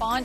5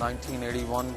1981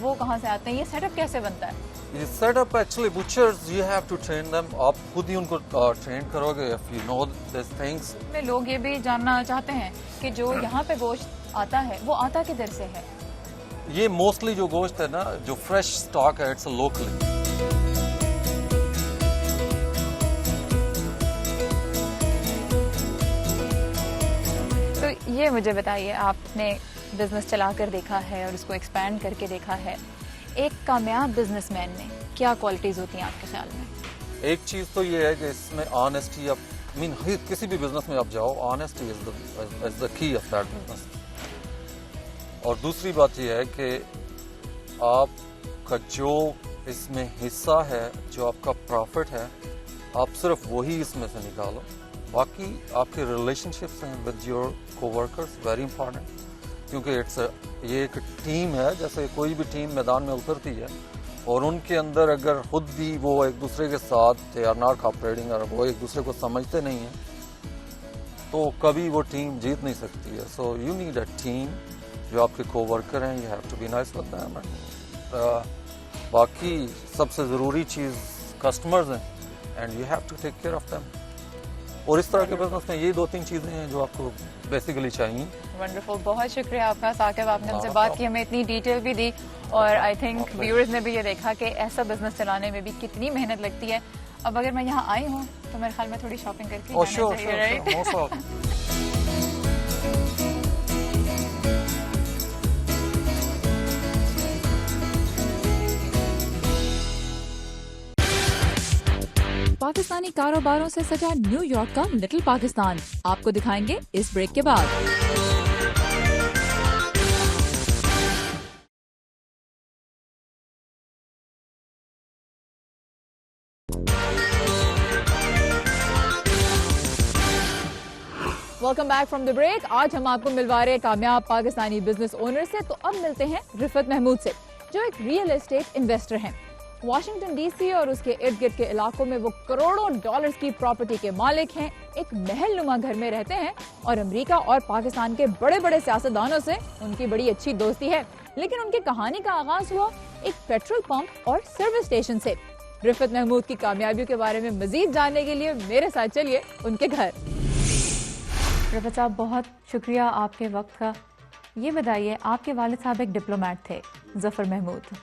وہ کہاں سے آتے ہیں؟ یہ سیٹ اپ کیسے بنتا ہے؟ یہ set up actually butchers you have to train them. آپ خود ہی ان کو ٹرین کرو گے if you know these things. لوگ یہ بھی جاننا چاہتے ہیں کہ جو یہاں پہ گوشت آتا ہے وہ آتا کدھر سے ہے؟ یہ موسٹلی جو گوشت ہے نا جو فریش اسٹاک ہے اٹس لوکلی. تو یہ مجھے بتائیے، آپ نے بزنس چلا کر دیکھا ہے اور اس کو ایکسپینڈ کر کے دیکھا ہے، ایک کامیاب بزنس مین میں کیا کوالٹیز ہوتی ہیں آپ کے خیال میں؟ ایک چیز تو یہ ہے کہ اس میں آنیسٹی، کسی بھی بزنس میں آپ جاؤ، آنیسٹی از دا کی آف دیٹ بزنس. اور دوسری بات یہ ہے کہ آپ کا جو اس میں حصہ ہے، جو آپ کا پروفٹ ہے، آپ صرف وہی اس میں سے نکالو. باقی آپ کے ریلیشن شپس ہیں ود یور کو ورکرس ویری امپارٹینٹ، کیونکہ یہ ایک ٹیم ہے. جیسے کوئی بھی ٹیم میدان میں اترتی ہے اور ان کے اندر اگر خود بھی وہ ایک دوسرے کے ساتھ دے آر ناٹ کوآپریٹنگ اور وہ ایک دوسرے کو سمجھتے نہیں ہیں تو کبھی وہ ٹیم جیت نہیں سکتی ہے. So you need a team. جو آپ کے کو ورکر ہیں you have to be nice with them. باقی سب سے ضروری چیز کسٹمرز ہیں and you have to take care of them. اور اس طرح کے بزنس میں یہ 2-3 چیزیں ہیں جو آپ کو بیسیکلی چاہیے. ونڈرفل، بہت شکریہ آپ کا ثاقب، آپ نے ہم سے بات کی، ہمیں اتنی ڈیٹیل بھی دی، اور آئی تھنک ویورز نے بھی یہ دیکھا کہ ایسا بزنس چلانے میں بھی کتنی محنت لگتی ہے. اب اگر میں یہاں آئی ہوں تو میرے خیال میں تھوڑی شاپنگ کر کے جانا چاہیے. پاکستانی کاروباروں سے سجا نیو یارک کا لٹل پاکستان آپ کو دکھائیں گے اس بریک کے بعد. Welcome back from the break. آج ہم آپ کو ملوا رہے کامیاب پاکستانی بزنس اونر سے. تو اب ملتے ہیں رفت محمود سے، جو ایک ریئل اسٹیٹ انویسٹر ہیں. واشنگٹن ڈی سی اور اس کے ارد گرد کے علاقوں میں وہ کروڑوں ڈالرز کی پراپرٹی کے مالک ہیں. ایک محل نما گھر میں رہتے ہیں اور امریکہ اور پاکستان کے بڑے بڑے سیاستدانوں سے ان کی بڑی اچھی دوستی ہے. لیکن ان کی کہانی کا آغاز ہوا ایک پیٹرول پمپ اور سروس اسٹیشن سے. رفت محمود کی کامیابیوں کے بارے میں مزید جاننے کے لیے میرے ساتھ چلیے ان کے گھر. رفت صاحب، بہت شکریہ آپ کے وقت کا. یہ بتائیے، آپ کے والد صاحب ایک ڈپلومیٹ تھے، ظفر محمود،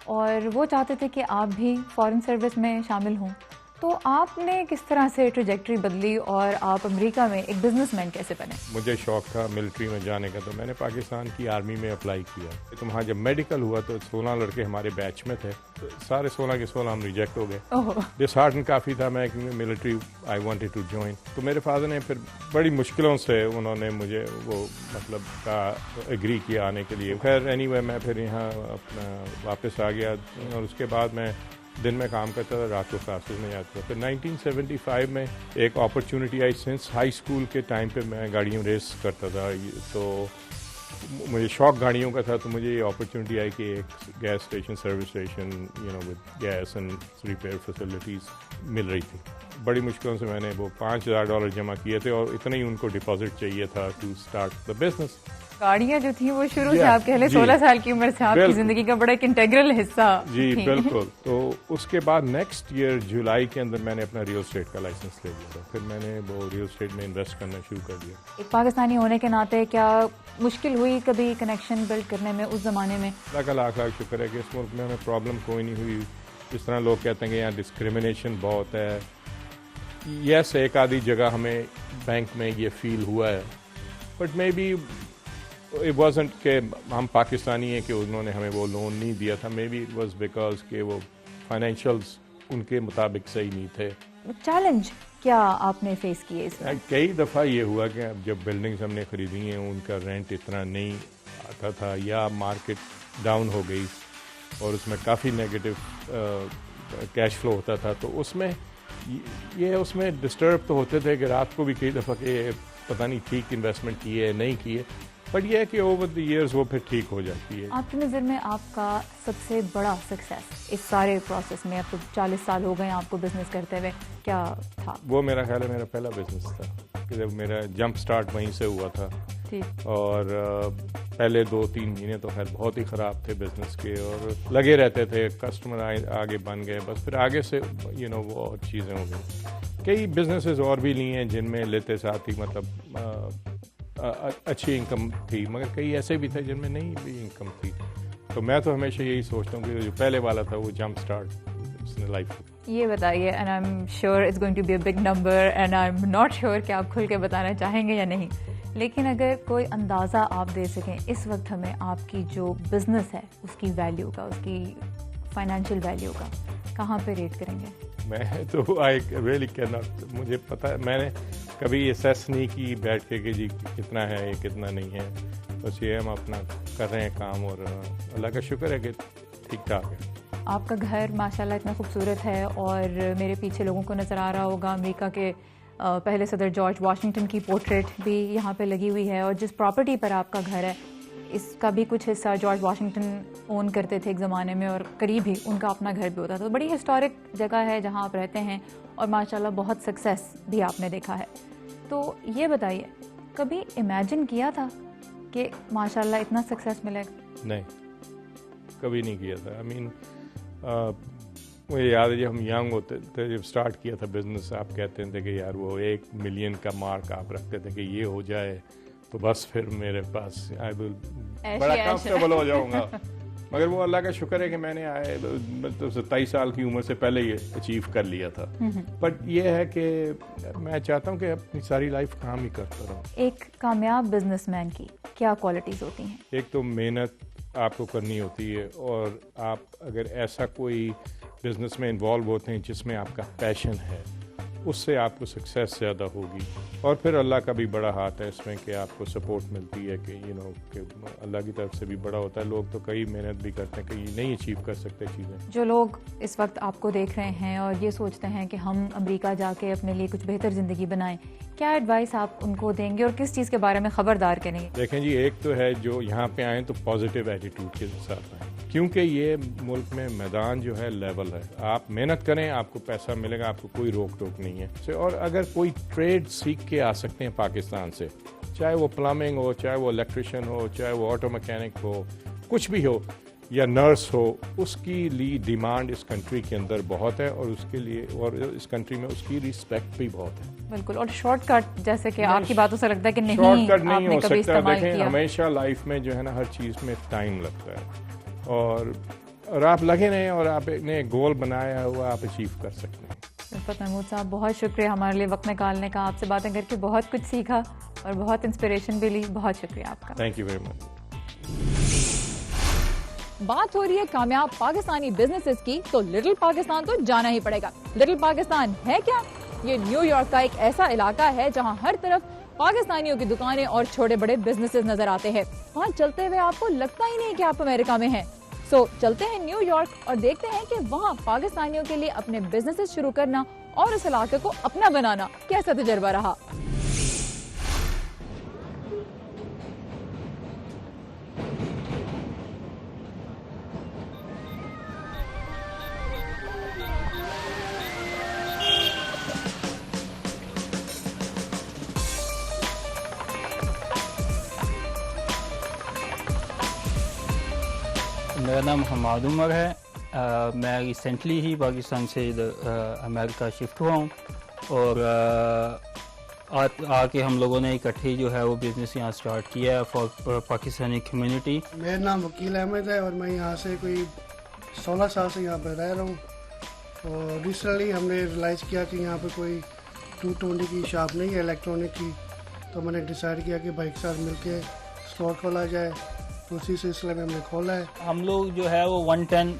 اور وہ چاہتے تھے کہ آپ بھی فارن سروس میں شامل ہوں. تو آپ نے کس طرح سے ٹریجیکٹری بدلی اور آپ امریکہ میں ایک بزنس مین کیسے بنے؟ مجھے شوق تھا ملٹری میں جانے کا، تو میں نے پاکستان کی آرمی میں اپلائی کیا. تو وہاں جب میڈیکل ہوا تو 16 لڑکے ہمارے بیچ میں تھے، تو سارے 16 کے 16 ہم ریجیکٹ ہو گئے. ڈسہارٹن کافی تھا میں، military I wanted to join. تو میرے فادر نے پھر بڑی مشکلوں سے انہوں نے مجھے وہ مطلب ایگری کیا آنے کے لیے. خیر اینی وے میں پھر یہاں اپنا واپس آ گیا، اور اس کے بعد میں دن میں کام کرتا تھا، رات کو کلاسز میں جاتا تھا. پھر 1975 میں ایک اپرچونٹی آئی. سنس ہائی اسکول کے ٹائم پہ میں گاڑیوں ریس کرتا تھا، تو مجھے شوق گاڑیوں کا تھا. تو مجھے یہ اپرچونٹی آئی کہ ایک gas station, service station with gas and repair facilities مل رہی تھی. بڑی مشکلوں سے میں نے وہ $5,000 جمع کیے تھے، اور اتنا ہی ان کو ڈپازٹ چاہیے تھا ٹو اسٹارٹ دا بزنس. گاڑیاں جو تھیں وہ شروع سے آپ کہہ لیں 16 سال کی عمر سے آپ کی زندگی کا بڑا ایک انٹیگرل حصہ. جی بالکل. تو اس کے بعد نیکسٹ ایئر جولائی کے اندر میں نے اپنا ریئل اسٹیٹ کا لائسنس لے لیا. پھر میں نے وہ ریئل اسٹیٹ میں انویسٹ کرنا شروع کر دیا. ایک پاکستانی ہونے کے ناطے کیا مشکل ہوئی کبھی کنیکشن بلڈ کرنے میں اس زمانے میں؟ اللہ کا لاکھ لاکھ شکر ہے کہ اس ملک میں ہمیں پرابلم کوئی نہیں ہوئی. جس طرح لوگ کہتے ہیں کہ یہاں ڈسکریمنیشن بہت ہے، یس ایک آدھی جگہ ہمیں بینک میں یہ فیل ہوا ہے، but may be it wasn't کہ ہم پاکستانی ہیں کہ انہوں نے ہمیں وہ لون نہیں دیا تھا. May be it was because کہ وہ فائنینشیلز ان کے مطابق صحیح نہیں تھے. چیلنج کیا آپ نے فیس کیے اس میں؟ کئی دفعہ یہ ہوا کہ جب بلڈنگز ہم نے خریدی ہیں ان کا رینٹ اتنا نہیں آتا تھا، یا مارکیٹ ڈاؤن ہو گئی اور اس میں کافی نیگیٹو کیش فلو ہوتا تھا. تو اس میں اس میں ڈسٹرب تو ہوتے تھے کہ رات کو بھی کئی دفعہ کہ پتہ نہیں ٹھیک انویسٹمنٹ کی ہے نہیں کی ہے، بٹ یہ ہے کہ اوور دی ایئرز وہ پھر ٹھیک ہو جاتی ہے. آپ کی نظر میں آپ کا سب سے بڑا سکسیس اس سارے پروسیس میں، اب تو 40 سال ہو گئے آپ کو بزنس کرتے ہوئے، کیا تھا؟ وہ میرا خیال ہے میرا پہلا بزنس تھا، کہ جب میرا جمپ سٹارٹ وہیں سے ہوا تھا. اور پہلے 2-3 مہینے تو خیر بہت ہی خراب تھے بزنس کے اور لگے رہتے تھے, کسٹمر آگے بن گئے, بس پھر آگے سے وہ اور چیزیں ہو گئی. کئی بزنسز اور بھی لی ہیں جن میں لیتے ساتھ ہی مطلب اچھی انکم تھی, مگر کئی ایسے بھی تھے جن میں نہیں بھی انکم تھی. تو میں تو ہمیشہ یہی سوچتا ہوں کہ جو پہلے والا تھا وہ جمپ اسٹارٹ اس نے لائف. یہ بتائیے, and I am sure it's going to be a big number and I am not sure کہ آپ کھل کے بتانا چاہیں گے یا نہیں, لیکن اگر کوئی اندازہ آپ دے سکیں اس وقت ہمیں آپ کی جو بزنس ہے اس کی ویلیو کا, اس کی فائنینشیل ویلیو کا, کہاں پہ ریٹ کریں گے؟ میں تو آئی ریئلی کین ناٹ, مجھے پتہ ہے, میں نے کبھی اسیس نہیں کی بیٹھ کے کہ جی کتنا ہے یہ کتنا نہیں ہے. بس یہ ہم اپنا کر رہے ہیں کام اور اللہ کا شکر ہے کہ ٹھیک ٹھاک ہے. آپ کا گھر ماشاءاللہ اتنا خوبصورت ہے اور میرے پیچھے لوگوں کو نظر آ رہا ہوگا امریکہ کے پہلے صدر جارج واشنگٹن کی پورٹریٹ بھی یہاں پہ لگی ہوئی ہے, اور جس پراپرٹی پر آپ کا گھر ہے اس کا بھی کچھ حصہ جارج واشنگٹن اون کرتے تھے ایک زمانے میں, اور قریب ہی ان کا اپنا گھر بھی ہوتا تھا. تو بڑی ہسٹورک جگہ ہے جہاں آپ رہتے ہیں اور ماشاءاللہ بہت سکسیس بھی آپ نے دیکھا ہے. تو یہ بتائیے, کبھی امیجن کیا تھا کہ ماشاءاللہ اتنا سکسیس ملے گا؟ نہیں, کبھی نہیں کیا تھا. آئی مین مجھے یاد ہے جب ہم ینگ ہوتے تھے, جب اسٹارٹ کیا تھا بزنس, آپ کہتے تھے کہ یار وہ 1 ملین کا مارک آپ رکھتے تھے کہ یہ ہو جائے تو بس پھر میرے پاس بڑا کمفرٹیبل ہو جاؤں گا. مگر وہ اللہ کا شکر ہے کہ میں نے آئے 27 سال کی عمر سے پہلے یہ اچیو کر لیا تھا. بٹ یہ ہے کہ میں چاہتا ہوں کہ اپنی ساری لائف کام ہی کرتا رہوں. ایک کامیاب بزنس مین کی کیا کوالٹیز ہوتی ہیں؟ ایک تو محنت آپ کو کرنی ہوتی ہے, اور آپ اگر ایسا کوئی بزنس میں انوالو ہوتے ہیں جس میں آپ کا پیشن ہے, اس سے آپ کو سکسیس زیادہ ہوگی. اور پھر اللہ کا بھی بڑا ہاتھ ہے اس میں کہ آپ کو سپورٹ ملتی ہے کہ کہ اللہ کی طرف سے بھی بڑا ہوتا ہے. لوگ تو کئی محنت بھی کرتے ہیں, کئی نہیں اچیو کر سکتے چیزیں. جو لوگ اس وقت آپ کو دیکھ رہے ہیں اور یہ سوچتے ہیں کہ ہم امریکہ جا کے اپنے لیے کچھ بہتر زندگی بنائیں, کیا ایڈوائس آپ ان کو دیں گے اور کس چیز کے بارے میں خبردار کریں گے؟ دیکھیں جی, ایک تو ہے جو یہاں پہ آئیں تو پازیٹیو ایٹیٹیوڈ کے ساتھ آئیں, کیونکہ یہ ملک میں میدان جو ہے لیول ہے. آپ محنت کریں, آپ کو پیسہ ملے گا, آپ کو کوئی روک ٹوک نہیں ہے. اور اگر کوئی ٹریڈ سیکھ کے آ سکتے ہیں پاکستان سے, چاہے وہ پلمبنگ ہو, چاہے وہ الیکٹریشین ہو, چاہے وہ آٹو میکینک ہو, کچھ بھی ہو, یا نرس ہو, اس کی لیے ڈیمانڈ اس کنٹری کے اندر بہت ہے, اور اس کے لیے اور اس کنٹری میں اس کی ریسپیکٹ بھی بہت ہے. بالکل. اور شارٹ کٹ جیسے کہ آپ کی باتوں سے لگتا ہے کہ نہیں, شارٹ کٹ نہیں ہو کبھی سکتا. استعمال دیکھیں کیا. ہمیشہ لائف میں جو ہے نا ہر چیز میں ٹائم لگتا ہے, اور آپ لگے رہیں اور آپ نے گول بنایا ہوا آپ اچیو کر سکتے ہیں. محمود صاحب بہت شکریہ ہمارے لیے وقت نکالنے کا, آپ سے باتیں کر کے بہت کچھ سیکھا اور بہت انسپریشن بھی لی. بہت شکریہ آپ کا. Thank you very much. بات ہو رہی ہے کامیاب پاکستانی بزنسز کی تو لٹل پاکستان تو جانا ہی پڑے گا. لٹل پاکستان ہے کیا؟ یہ نیو یارک کا ایک ایسا علاقہ ہے جہاں ہر طرف پاکستانیوں کی دکانیں اور چھوٹے بڑے بزنسز نظر آتے ہیں. وہاں چلتے ہوئے آپ کو لگتا ہی نہیں کہ آپ امریکہ میں ہیں. چلتے ہیں نیو یارک اور دیکھتے ہیں کہ وہاں پاکستانیوں کے لیے اپنے بزنسز شروع کرنا اور اس علاقے کو اپنا بنانا کیسا تجربہ رہا. میرا نام حماد عمر ہے. میں ریسنٹلی ہی پاکستان سے امریکہ شفٹ ہوا ہوں, اور آ کے ہم لوگوں نے اکٹھے جو ہے وہ بزنس یہاں سٹارٹ کیا ہے فار پاکستانی کمیونٹی. میرا نام وکیل احمد ہے اور میں یہاں سے کوئی 16 سال سے یہاں پہ رہ رہا ہوں. اور ریسنٹلی ہم نے ریلائز کیا کہ یہاں پہ کوئی 220 کی شاپ نہیں ہے الیکٹرانک کی, تو میں نے ڈیسائیڈ کیا کہ بھائی کے ساتھ مل کے اسٹور کھولا جائے, تو اسی سلسلے میں ہم نے کھولا ہے. ہم لوگ جو ہے وہ 110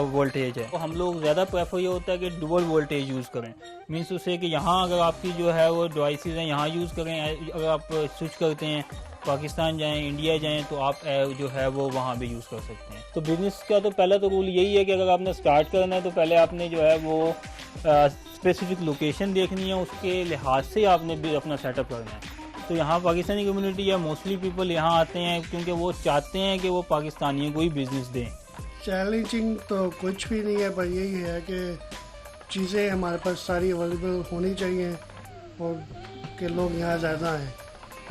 وولٹیج ہے. ہم لوگ زیادہ پریفر یہ ہوتا ہے کہ ڈبل وولٹیج یوز کریں. مینس اس سے کہ یہاں اگر آپ کی جو ہے وہ ڈیوائسز ہیں یہاں یوز کریں, اگر آپ سوئچ کرتے ہیں پاکستان جائیں انڈیا جائیں تو آپ جو ہے وہ وہاں بھی یوز کر سکتے ہیں. تو بزنس کا تو پہلا تو رول یہی ہے کہ اگر آپ نے اسٹارٹ کرنا ہے تو پہلے آپ نے جو ہے وہ اسپیسیفک لوکیشن دیکھنی ہے, اس کے لحاظ سے آپ نے بھی اپنا سیٹ اپ کرنا ہے. تو یہاں پاکستانی کمیونٹی یا موسٹلی پیپل یہاں آتے ہیں کیونکہ وہ چاہتے ہیں کہ وہ پاکستانیوں کو ہی بزنس دیں. چیلنجنگ تو کچھ بھی نہیں ہے, پر یہی ہے کہ چیزیں ہمارے پاس ساری اویلیبل ہونی چاہیے اور کہ لوگ یہاں زیادہ ہیں.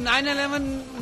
9/11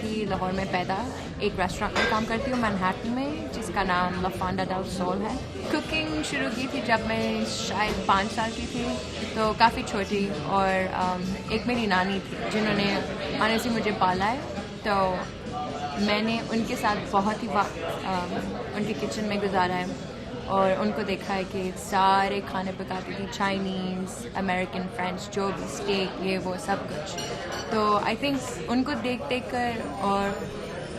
تھی لاہور میں پیدا ایک ریسٹورینٹ میں کام کرتی ہوں مینہٹن میں جس کا نام لافانڈا ڈل سول ہے. کوکنگ شروع کی تھی جب میں شاید 5 سال کی تھی, تو کافی چھوٹی, اور ایک میری نانی تھی جنہوں نے آنے سے مجھے پالا ہے, تو میں نے ان کے ساتھ بہت ہی وقت ان کے کچن میں گزارا ہے اور ان کو دیکھا ہے کہ سارے کھانے پکاتی تھی, چائنیز, امریکن, فرینچ, جو بھی, اسٹیک, یہ وہ سب کچھ. تو آئی تھنک ان کو دیکھ کر اور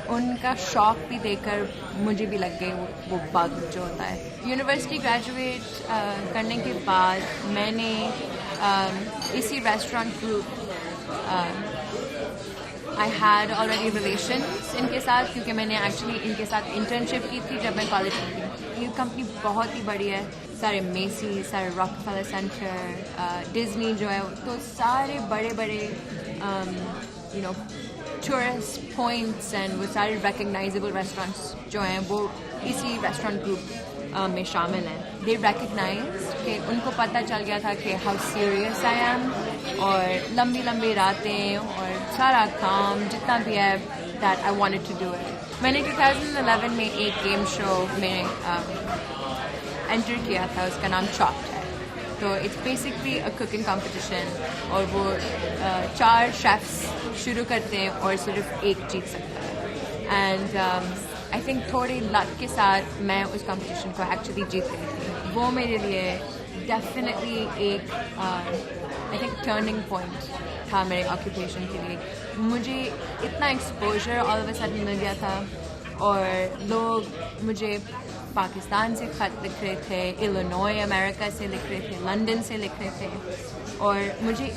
ان کا شوق بھی دیکھ کر مجھے بھی لگ گئے وہ بگ جو ہوتا ہے. یونیورسٹی گریجویٹ کرنے کے بعد میں نے اسی restaurant group I had already relations ان کے ساتھ, کیونکہ میں نے ایکچولی ان کے ساتھ انٹرنشپ کی تھی جب میں کالج میں تھی. یہ کمپنی بہت ہی بڑی ہے, سارے میسی, سارے راک فیلر سینٹر, ڈزنی جو ہے, تو سارے بڑے بڑے ٹورسٹ پوائنٹس اینڈ وہ سارے ریکگنائزیبل ریسٹورینٹس جو ہیں وہ اسی ریسٹورینٹ گروپ میں شامل ہیں. دے ریکگنائز کہ ان کو پتہ چل گیا تھا کہ ہاؤ سیریس آئی ایم, اور لمبی لمبی راتیں اور سارا کام جتنا بھی ہے that I wanted to do it. میں نے 2011 میں ایک گیم شو میں انٹر کیا تھا, اس کا نام چاپڈ ہے. تو it's basically a cooking competition, اور وہ 4 شیفس شروع کرتے ہیں اور صرف ایک جیت سکتا ہے. اینڈ آئی تھنک تھوڑی لک کے ساتھ میں اس کمپٹیشن کو ایکچولی جیت گئی تھی. وہ میرے لیے ڈیفینیٹلی ایک آئی تھنک ٹرننگ پوائنٹ تھا میرے آکوپیشن کے لیے. مجھے اتنا exposure all of a sudden مل گیا تھا, اور لوگ مجھے پاکستان سے خط لکھ رہے تھے, الینوائے امریکہ سے لکھ رہے تھے, لنڈن سے لکھ رہے تھے, اور مجھے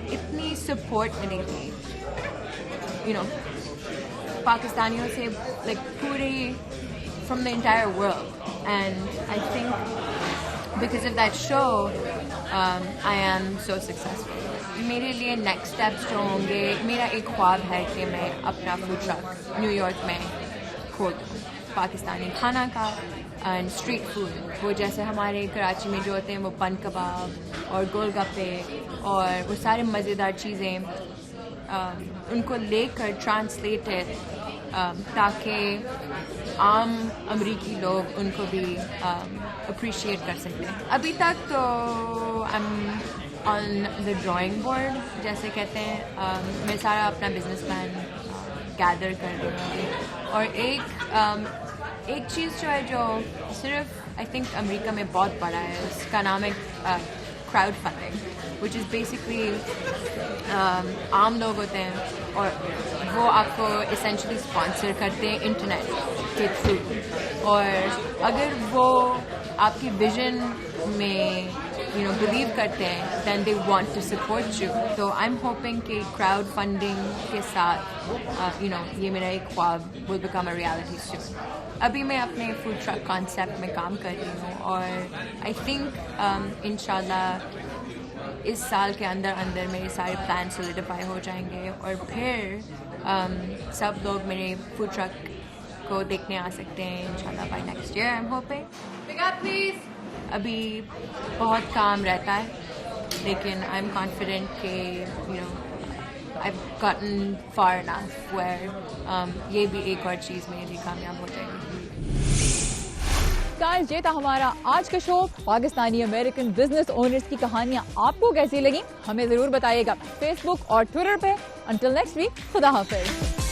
اتنی سپورٹ ملی تھی پاکستانیوں سے, لائک پوری from the entire world. And I think because of that show I am so successful. میرے لیے نیکسٹ اسٹیپس جو ہوں گے, میرا ایک خواب ہے کہ میں اپنا فوڈ ٹرک نیو یارک میں کھول دوں, پاکستانی کھانا کا اینڈ اسٹریٹ فوڈ. وہ جیسے ہمارے کراچی میں جو ہوتے ہیں وہ بن کباب اور گول گپے اور وہ سارے مزیدار چیزیں, ان کو لے کر ٹرانسلیٹڈ تاکہ عام امریکی لوگ ان کو بھی اپریشیٹ کر سکیں. ابھی تک تو آن دا ڈرائنگ بورڈ جیسے کہتے ہیں, میں سارا اپنا بزنس پلان گیدر کر رہی ہوں. اور ایک چیز جو ہے جو صرف آئی تھنک امریکہ میں بہت بڑا ہے, اس کا نام ہے crowd funding, which is basically عام لوگ ہوتے ہیں اور وہ آپ کو اسینشلی اسپانسر کرتے ہیں انٹرنیٹ کے تھرو, اور اگر وہ آپ کی ویژن میں بلیو کرتے ہیں then they want to support you. تو آئی ایم ہوپنگ کہ کراؤڈ فنڈنگ کے ساتھ یہ میرا ایک خواب ول بیکم اے ریالٹی سون. ابھی میں اپنے فوڈ ٹرک کانسیپٹ میں کام کر رہی ہوں, اور آئی تھنک انشاءاللہ اس سال کے اندر میرے سارے پلان سولیڈیفائی ہو جائیں گے, اور پھر سب لوگ میرے فوڈ ٹرک کو دیکھنے آ سکتے ہیں انشاءاللہ by next year. I am hoping. Please. ابھی بہت کام رہتا ہے, لیکن آئی ایم کانفیڈنٹ کہ I've gotten far enough where یہ بھی ایک اور چیز میرے لیے کامیاب ہو جائے گی. گائز, یہ تھا ہمارا آج کا شو. پاکستانی امریکن بزنس اونرز کی کہانیاں آپ کو کیسی لگیں ہمیں ضرور بتائیے گا فیس بک اور ٹویٹر پہ. انٹل نیکسٹ ویک, خدا حافظ.